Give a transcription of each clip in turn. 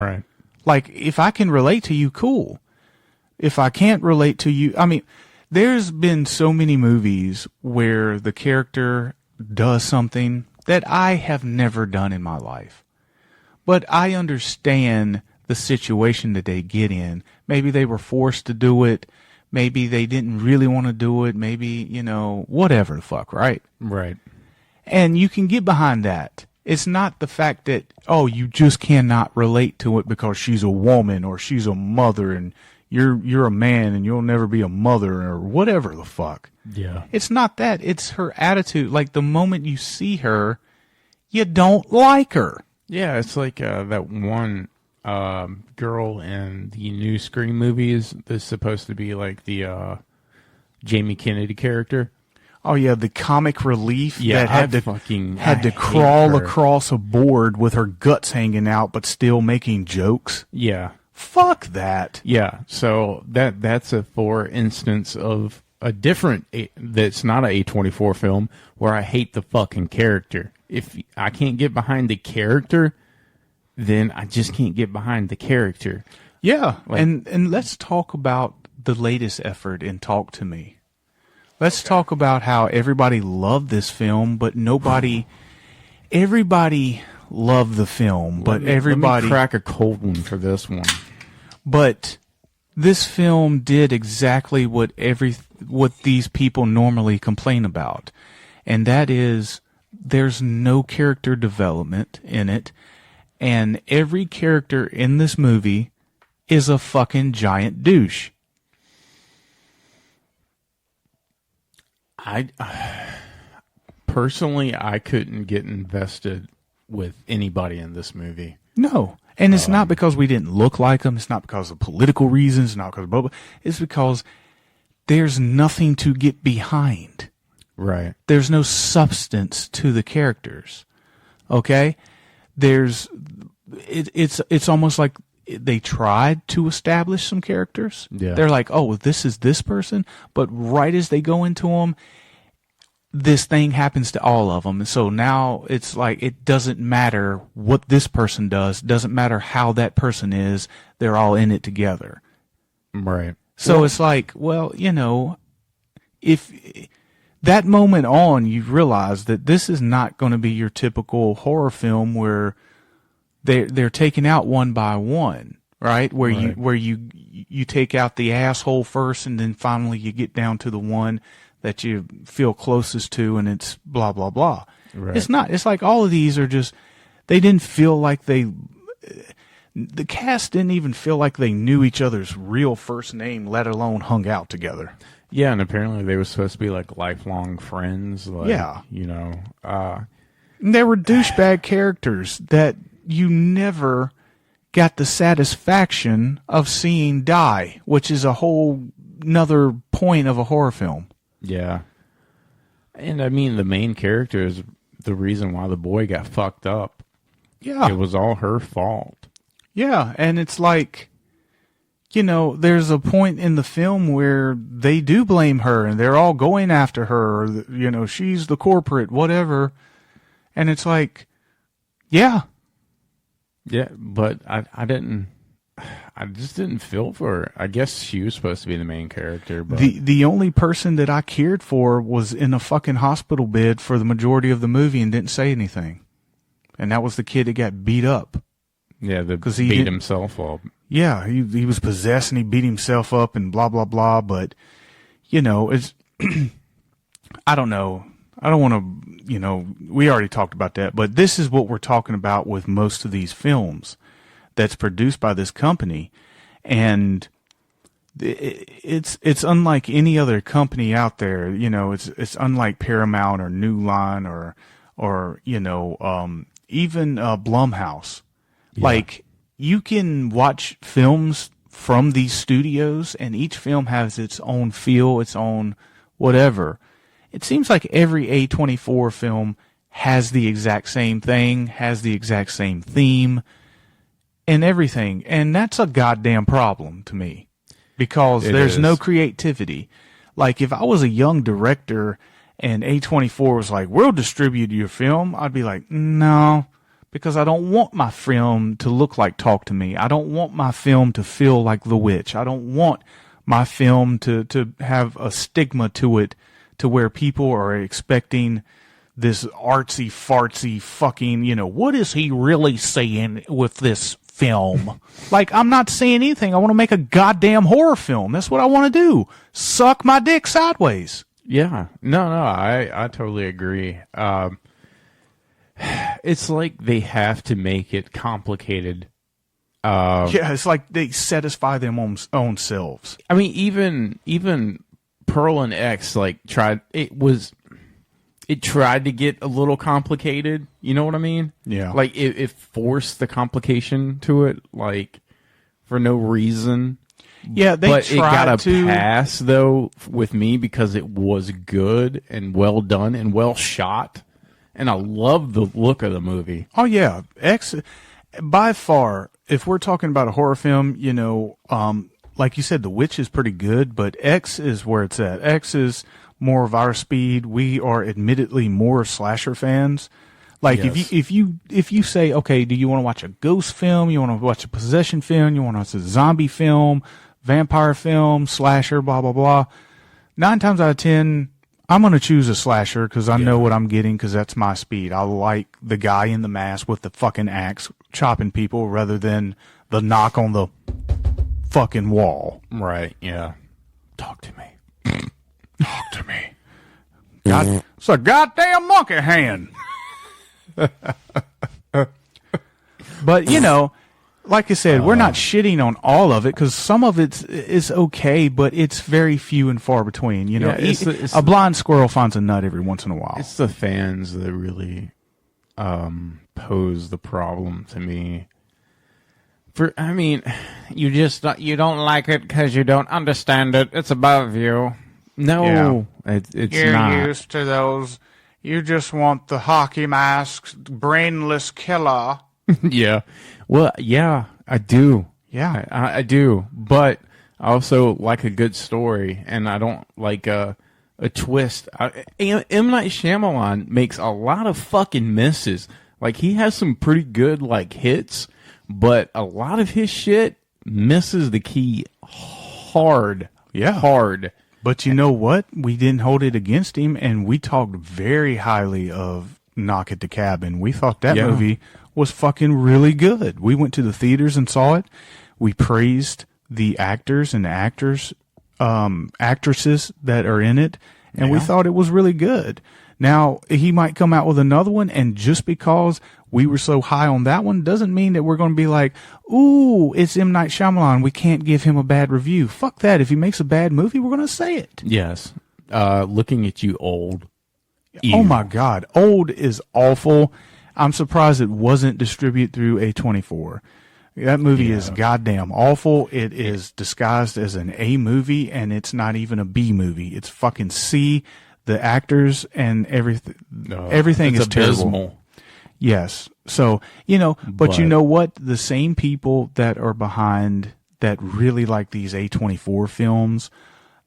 Right. Like, if I can relate to you, cool. If I can't relate to you, I mean, there's been so many movies where the character does something that I have never done in my life. But I understand the situation that they get in. Maybe they were forced to do it. Maybe they didn't really want to do it. Maybe, you know, whatever the fuck, right? Right. And you can get behind that. It's not the fact that, oh, you just cannot relate to it because she's a woman or she's a mother and you're a man and you'll never be a mother or whatever the fuck. Yeah. It's not that. It's her attitude. Like, the moment you see her, you don't like her. Yeah, it's like that one girl in the new Scream movies that's supposed to be like the Jamie Kennedy character. Oh yeah, the comic relief that had to crawl her. across a board with her guts hanging out, but still making jokes. Yeah, fuck that. Yeah, so that's a for instance of a different that's not a A24 film where I hate the fucking character. If I can't get behind the character, then I just can't get behind the character. Yeah, like, and let's talk about the latest effort in Talk to Me. Let's talk about how everybody loved this film, but everybody loved the film, but everybody... Let me crack a cold one for this one. But this film did exactly what these people normally complain about. And that is, there's no character development in it, and every character in this movie is a fucking giant douche. Personally, I couldn't get invested with anybody in this movie. No. And it's not because we didn't look like them. It's not because of political reasons. It's not because of blah, blah. It's because there's nothing to get behind. Right. There's no substance to the characters. Okay? It's almost like they tried to establish some characters. Yeah. They're like, oh, this is this person. But right as they go into them, this thing happens to all of them. And so now it's like, it doesn't matter what this person does. Doesn't matter how that person is. They're all in it together. Right. So it's like, well, you know, if that moment on, you realize that this is not going to be your typical horror film where they're taken out one by one, right? Where you take out the asshole first, and then finally you get down to the one that you feel closest to, and it's blah blah blah. Right. It's not. It's like all of these are just. They didn't feel like the cast didn't even feel like they knew each other's real first name, let alone hung out together. Yeah, and apparently they were supposed to be like lifelong friends. Like, yeah, you know, there were douchebag characters that you never got the satisfaction of seeing die, which is a whole nother point of a horror film. Yeah. And I mean, the main character is the reason why the boy got fucked up. Yeah. It was all her fault. Yeah. And it's like, you know, there's a point in the film where they do blame her and they're all going after her, or, you know, she's the culprit, whatever. And it's like, yeah. Yeah. But I just didn't feel for her. I guess she was supposed to be the main character. But the only person that I cared for was in a fucking hospital bed for the majority of the movie and didn't say anything. And that was the kid that got beat up. Yeah, because he beat himself up. Yeah, he was possessed and he beat himself up and blah, blah, blah. But, you know, it's... I don't know. I don't want to, you know, we already talked about that. But this is what we're talking about with most of these films that's produced by this company, and it's unlike any other company out there. You know, it's unlike Paramount or New Line or you know, even Blumhouse. Yeah. Like, you can watch films from these studios, and each film has its own feel, its own whatever. It seems like every A24 film has the exact same thing, has the exact same theme, and everything. And that's a goddamn problem to me, because there's no creativity. Like, if I was a young director and A24 was like, we'll distribute your film, I'd be like, no, because I don't want my film to look like Talk to Me. I don't want my film to feel like The Witch. I don't want my film to have a stigma to it to where people are expecting this artsy fartsy fucking, what is he really saying with this film? Like, I'm not saying anything. I want to make a goddamn horror film. That's what I want to do. Suck my dick sideways. Yeah. No, I totally agree. It's like they have to make it complicated. Yeah, it's like they satisfy their own selves. I mean, even Pearl and X tried to get a little complicated. You know what I mean? Yeah. Like it forced the complication to it, like for no reason. Yeah, but it got a pass though with me because it was good and well done and well shot, and I love the look of the movie. Oh yeah, X by far. If we're talking about a horror film, like you said, The Witch is pretty good, but X is where it's at. X is more of our speed. We are admittedly more slasher fans. Like yes. if you say, okay, do you want to watch a ghost film? You want to watch a possession film? You want to watch a zombie film, vampire film, slasher, blah blah blah. 9 times out of 10, I'm going to choose a slasher because I know what I'm getting because that's my speed. I like the guy in the mask with the fucking axe chopping people rather than the knock on the fucking wall. Right, yeah. Talk to me. Talk to me. God, it's a goddamn monkey hand. But, like I said, we're not shitting on all of it because some of it is okay, but it's very few and far between. A blind squirrel finds a nut every once in a while. It's the fans that really pose the problem to me. You don't like it because you don't understand it. It's above you. No, it's You're not. You're used to those. You just want the hockey mask, brainless killer. Yeah. Well, yeah, I do. Yeah. I do. But I also like a good story, and I don't like a twist. M. Night Shyamalan makes a lot of fucking misses. Like, he has some pretty good, hits, but a lot of his shit misses the key hard. Yeah. Hard. But you know what? We didn't hold it against him, and we talked very highly of Knock at the Cabin. We thought that movie was fucking really good. We went to the theaters and saw it. We praised the actors and the actresses that are in it, and we thought it was really good. Now, he might come out with another one, and just because we were so high on that one doesn't mean that we're going to be like, ooh, it's M. Night Shyamalan, we can't give him a bad review. Fuck that. If he makes a bad movie, we're going to say it. Yes. Looking at you, Old. Ew. Oh, my God. Old is awful. I'm surprised it wasn't distributed through A24. That movie is goddamn awful. It is disguised as an A movie, and it's not even a B movie. It's fucking C. The actors and everything is abysmal. Terrible. Yes. So, but you know what? The same people that are behind that really like these A24 films,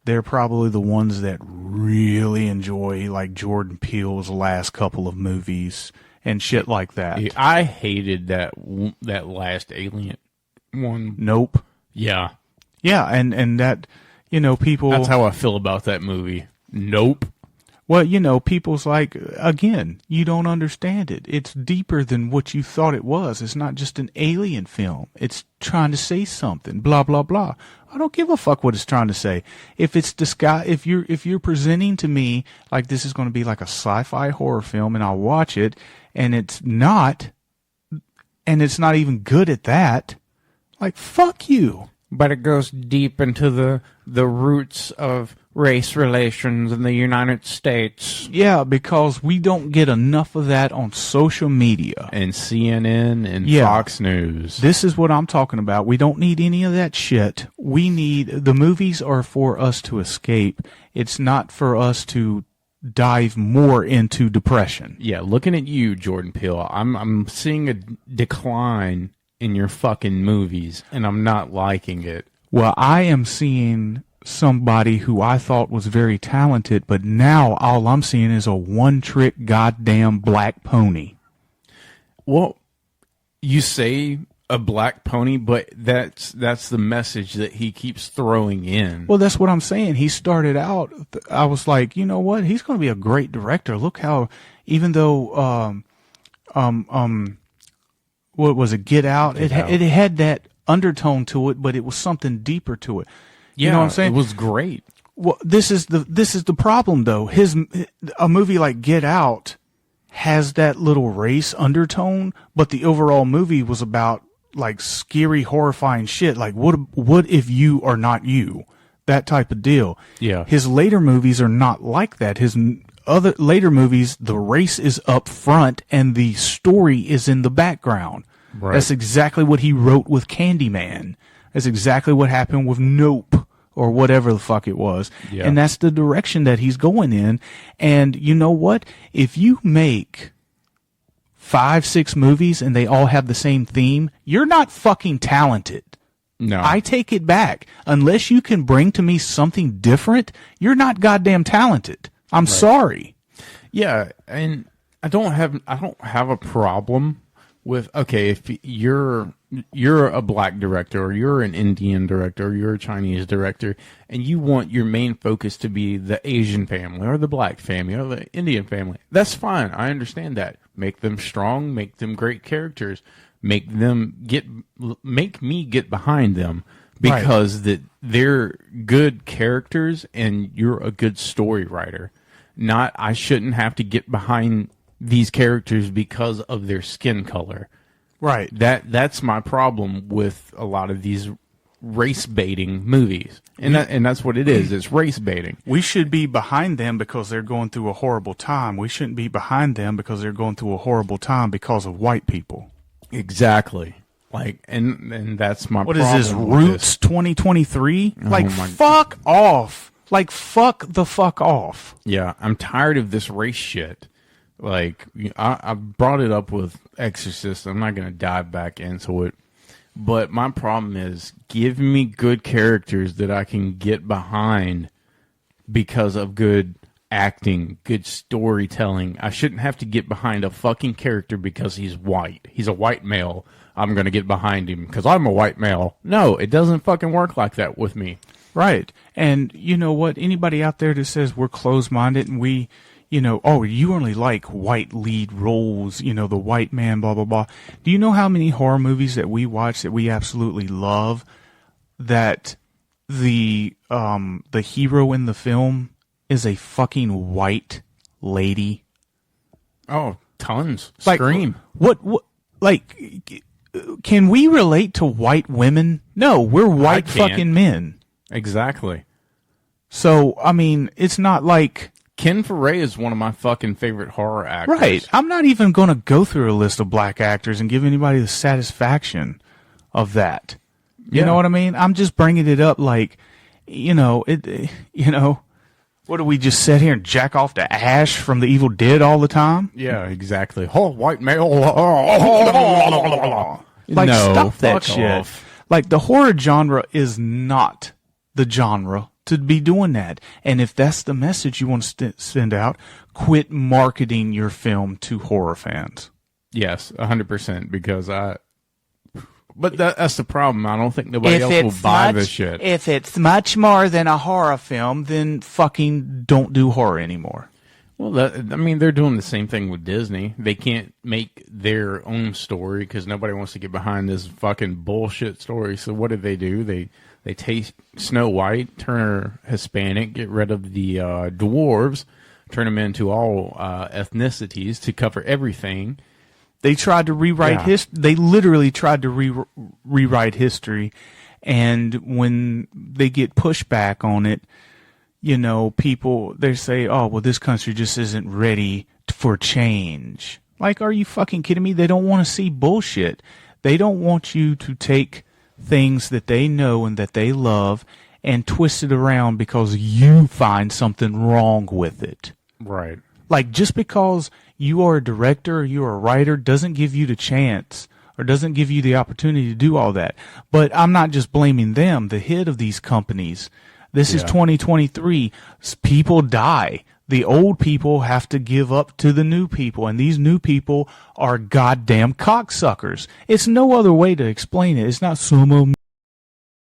they're probably the ones that really enjoy like Jordan Peele's last couple of movies and shit like that. I hated that last Alien one. Nope. Yeah. Yeah, and that, people... That's how I feel about that movie. Nope. Well, people's like, again, you don't understand it. It's deeper than what you thought it was. It's not just an alien film. It's trying to say something, blah, blah, blah. I don't give a fuck what it's trying to say. If it's if you're presenting to me like this is going to be like a sci-fi horror film and I'll watch it and it's not even good at that, like, fuck you. But it goes deep into the roots of race relations in the United States. Yeah, because we don't get enough of that on social media. And CNN and Fox News. This is what I'm talking about. We don't need any of that shit. The movies are for us to escape. It's not for us to dive more into depression. Yeah, looking at you, Jordan Peele, I'm seeing a decline in your fucking movies, and I'm not liking it. Well, I am seeing somebody who I thought was very talented, but now all I'm seeing is a one-trick goddamn black pony. Well, You say a black pony, but that's the message that he keeps throwing in. Well, that's what I'm saying. He started out, I was like, you know what? He's going to be a great director. Look how, even though, what was it? Get Out. It had that undertone to it, but it was something deeper to it. Yeah, you know what I'm saying? It was great. Well, this is the problem though. A movie like Get Out has that little race undertone, but the overall movie was about like scary, horrifying shit. Like what if you are not you? That type of deal. Yeah. His later movies are not like that. His other later movies, the race is up front and the story is in the background. Right. That's exactly what he wrote with Candyman. That's exactly what happened with Nope or whatever the fuck it was. Yeah. And that's the direction that he's going in. And you know what? If you make 5, 6 movies and they all have the same theme, you're not fucking talented. No. I take it back. Unless you can bring to me something different, you're not goddamn talented. I'm sorry. Yeah, and I don't have a problem with, okay, if you're a black director or you're an Indian director or you're a Chinese director and you want your main focus to be the Asian family or the black family or the Indian family, that's fine. I understand that. Make them strong, make them great characters, make me get behind them because they're good characters and you're a good story writer. Not, I shouldn't have to get behind these characters because of their skin color. Right. That's my problem with a lot of these race baiting movies. And that's what it is. It's race baiting. We should be behind them because they're going through a horrible time. We shouldn't be behind them because they're going through a horrible time because of white people. Exactly. Like, and that's my What problem. is this, Roots 2023? Like, fuck off. Like, fuck the fuck off. Yeah, I'm tired of this race shit. Like, I brought it up with Exorcist. I'm not going to dive back into it. But my problem is, give me good characters that I can get behind because of good acting, good storytelling. I shouldn't have to get behind a fucking character because he's white. He's a white male. I'm going to get behind him because I'm a white male. No, it doesn't fucking work like that with me. Right. And you know what? Anybody out there that says we're closed-minded and we, you know, oh, you only like white lead roles, you know, the white man, blah, blah, blah. Do you know how many horror movies that we watch that we absolutely love that the hero in the film is a fucking white lady? Oh, tons. Like, Scream. What, like, can we relate to white women? No, we're white fucking men. Exactly. So, I mean, it's not like... Ken Foray is one of my fucking favorite horror actors. Right. I'm not even going to go through a list of black actors and give anybody the satisfaction of that. You know what I mean? I'm just bringing it up like, you know, what do we just sit here and jack off to Ash from The Evil Dead all the time? Yeah, exactly. Oh, white male. Like, no, stop that fuck shit. off. Like, the horror genre is not the genre to be doing that. And if that's the message you want to send out, quit marketing your film to horror fans. Yes, 100%, because but that's the problem. I don't think nobody else will buy this shit. If it's much more than a horror film, then fucking don't do horror anymore. Well, they're doing the same thing with Disney. They can't make their own story because nobody wants to get behind this fucking bullshit story. So what do? They take Snow White, turn her Hispanic, get rid of the dwarves, turn them into all ethnicities to cover everything. They tried to rewrite history. They literally tried to rewrite history, and when they get pushback on it, you know, people, they say, oh, well, this country just isn't ready for change. Like, are you fucking kidding me? They don't want to see bullshit. They don't want you to take things that they know and that they love and twist it around because you find something wrong with it. Right. Like, just because you are a director or you're a writer doesn't give you the chance or doesn't give you the opportunity to do all that. But I'm not just blaming them, the head of these companies. This is 2023. People die. the old people have to give up to the new people, and these new people are goddamn cocksuckers. It's no other way to explain it. It's not some of them